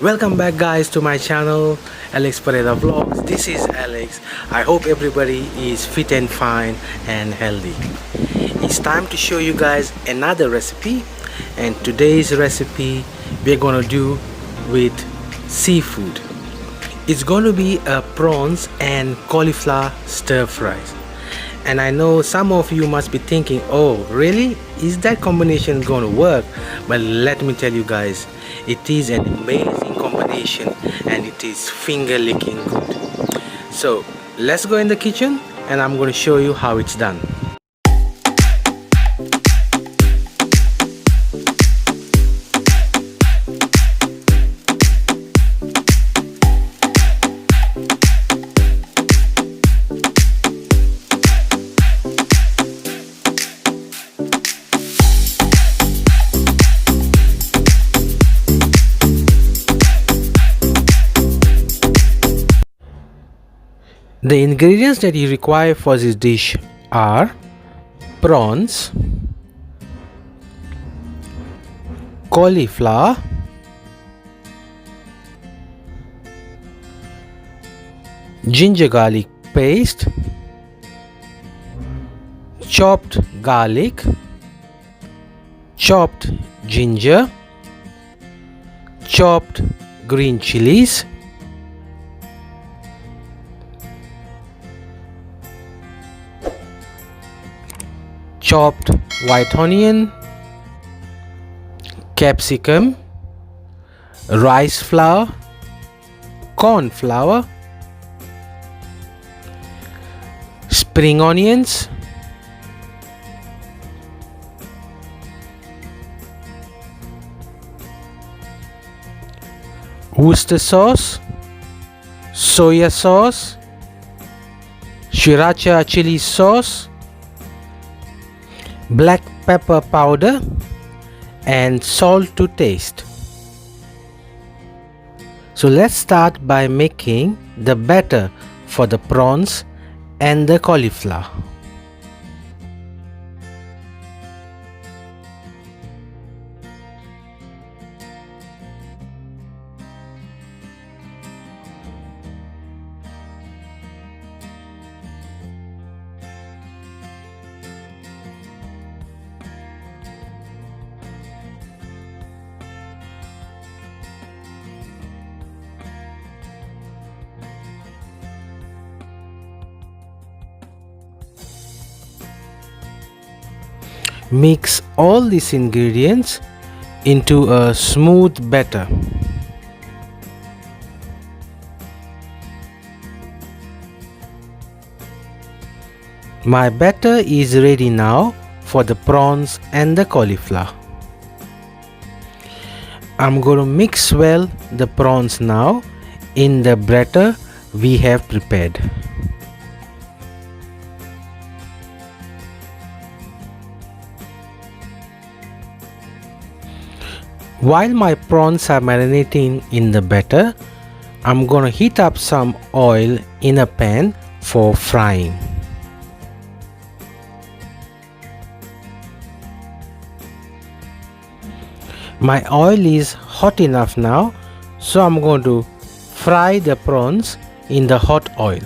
Welcome back guys to my channel Alex Pereira Vlogs. This is Alex. I hope everybody is fit and fine and healthy. It's time to show you guys another recipe, and today's recipe we're gonna do with seafood. It's going to be a prawns and cauliflower stir fries. And I know some of you must be thinking, oh really, is that combination going to work? But let me tell you guys, it is an amazing combination and it is finger licking good. So let's go in the kitchen and I'm going to show you how it's done. The ingredients that you require for this dish are prawns, cauliflower, ginger garlic paste, chopped garlic, chopped ginger, chopped green chilies, chopped white onion, capsicum, rice flour, corn flour, spring onions, Worcestershire sauce, soya sauce, sriracha chili sauce, black pepper powder and salt to taste. So let's start by making the batter for the prawns and the cauliflower. Mix all these ingredients into a smooth batter. My batter is ready now for the prawns and the cauliflower. I'm going to mix well the prawns now in the batter we have prepared. While my prawns are marinating in the batter, I'm gonna heat up some oil in a pan for frying. My oil is hot enough now, so I'm going to fry the prawns in the hot oil.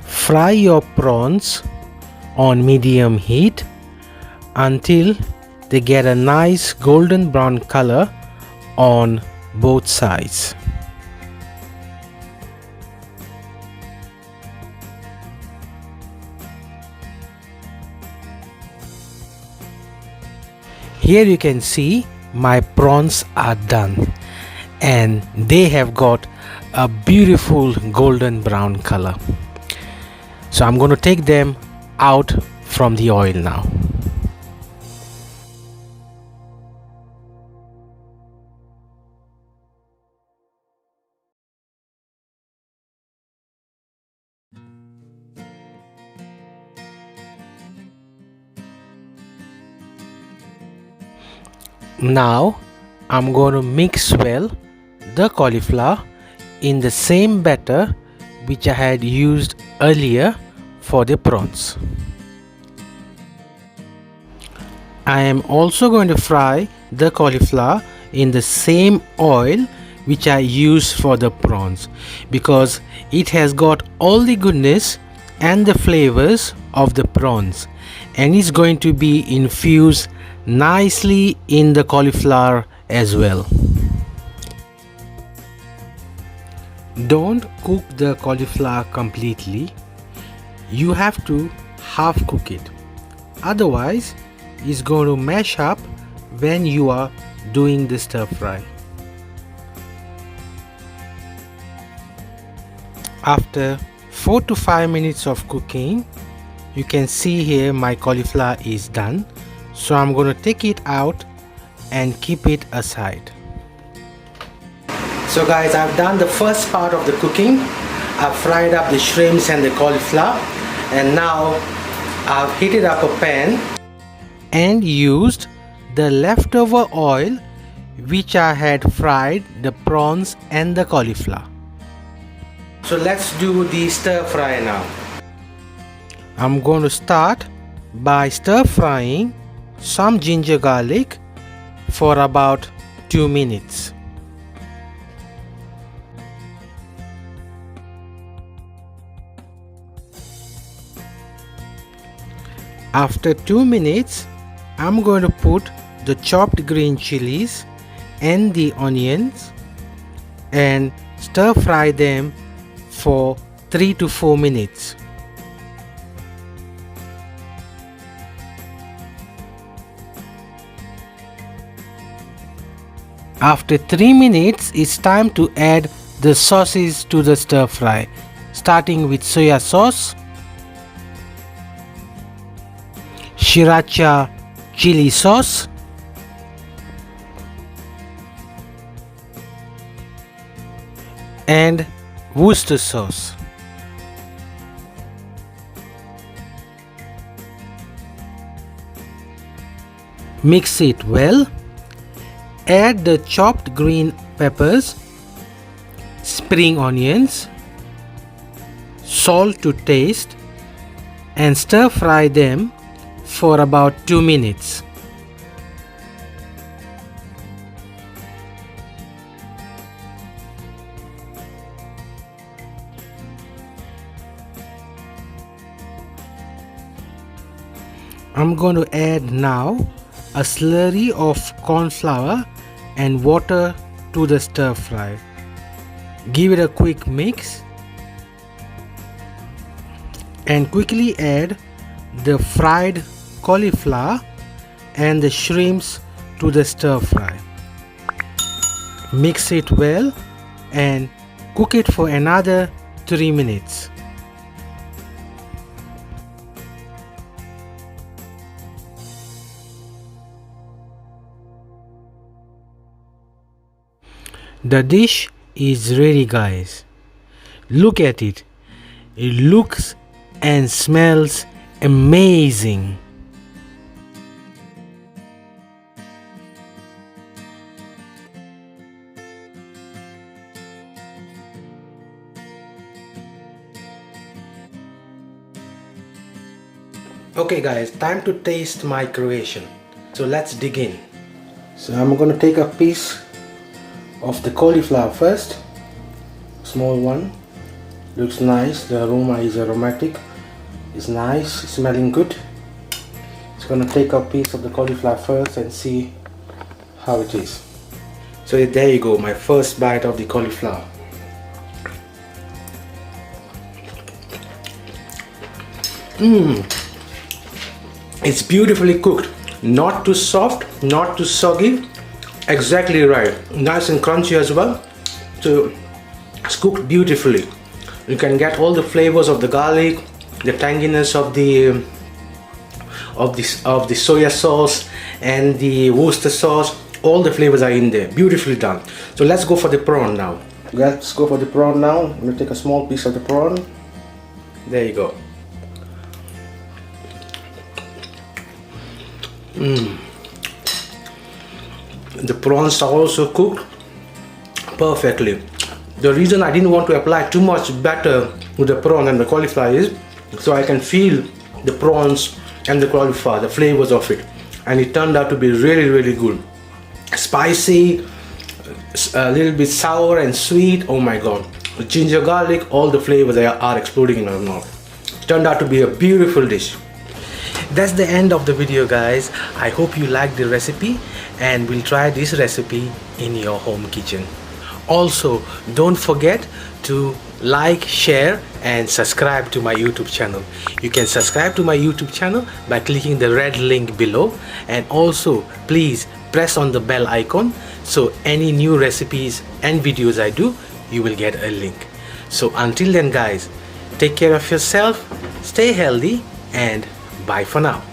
Fry your prawns on medium heat until they get a nice golden brown color on both sides. Here you can see my prawns are done and they have got a beautiful golden brown color. So I'm going to take them out from the oil now. Now I'm going to mix well the cauliflower in the same batter which I had used earlier for the prawns. I am also going to fry the cauliflower in the same oil which I use for the prawns, because it has got all the goodness and the flavors of the prawns, and it's going to be infused nicely in the cauliflower as well. Don't cook the cauliflower completely. You have to half cook it, otherwise it's going to mash up when you are doing the stir fry. After 4 to 5 minutes of cooking, you can see here my cauliflower is done, so I'm going to take it out and keep it aside. So guys, I've done the first part of the cooking. I've fried up the shrimps and the cauliflower, and now I've heated up a pan and used the leftover oil which I had fried the prawns and the cauliflower. So let's do the stir fry now. I'm going to start by stir frying some ginger garlic for about 2 minutes. After 2 minutes, I'm going to put the chopped green chilies and the onions and stir fry them for 3 to 4 minutes. After 3 minutes, it's time to add the sauces to the stir fry, starting with soya sauce, sriracha chili sauce, and Worcestershire sauce. Mix it well. Add the chopped green peppers, spring onions, salt to taste, and stir fry them for about 2 minutes. I'm going to add now a slurry of corn flour and water to the stir fry. Give it a quick mix and quickly add the fried cauliflower and the shrimps to the stir fry. Mix it well and cook it for another 3 minutes. The dish is ready, guys. Look at it. It looks and smells amazing. Okay guys, time to taste my creation. So let's dig in. So I'm going to take a piece of the cauliflower first. Small one. Looks nice. The aroma is aromatic. It's nice, smelling good. Just gonna take a piece of the cauliflower first and see how it is. So there you go, my first bite of the cauliflower. It's beautifully cooked. Not too soft, not too soggy. Exactly right. Nice and crunchy as well. So it's cooked beautifully. You can get all the flavors of the garlic, the tanginess of the soya sauce and the Worcestershire sauce. All the flavors are in there. Beautifully done. So let's go for the prawn now. Let's go for the prawn now. I'm gonna take a small piece of the prawn. There you go. The prawns are also cooked perfectly. The reason I didn't want to apply too much batter with the prawn and the cauliflower is so I can feel the prawns and the cauliflower, the flavors of it, and it turned out to be really good. Spicy, a little bit sour and sweet. Oh my god, the ginger garlic, all the flavors are exploding in my mouth. It turned out to be a beautiful dish. That's the end of the video, guys. I hope you liked the recipe and will try this recipe in your home kitchen. Also, don't forget to like, share and subscribe to my YouTube channel. You can subscribe to my YouTube channel by clicking the red link below, and also please press on the bell icon so any new recipes and videos I do, you will get a link. So until then guys, take care of yourself, stay healthy, and bye for now.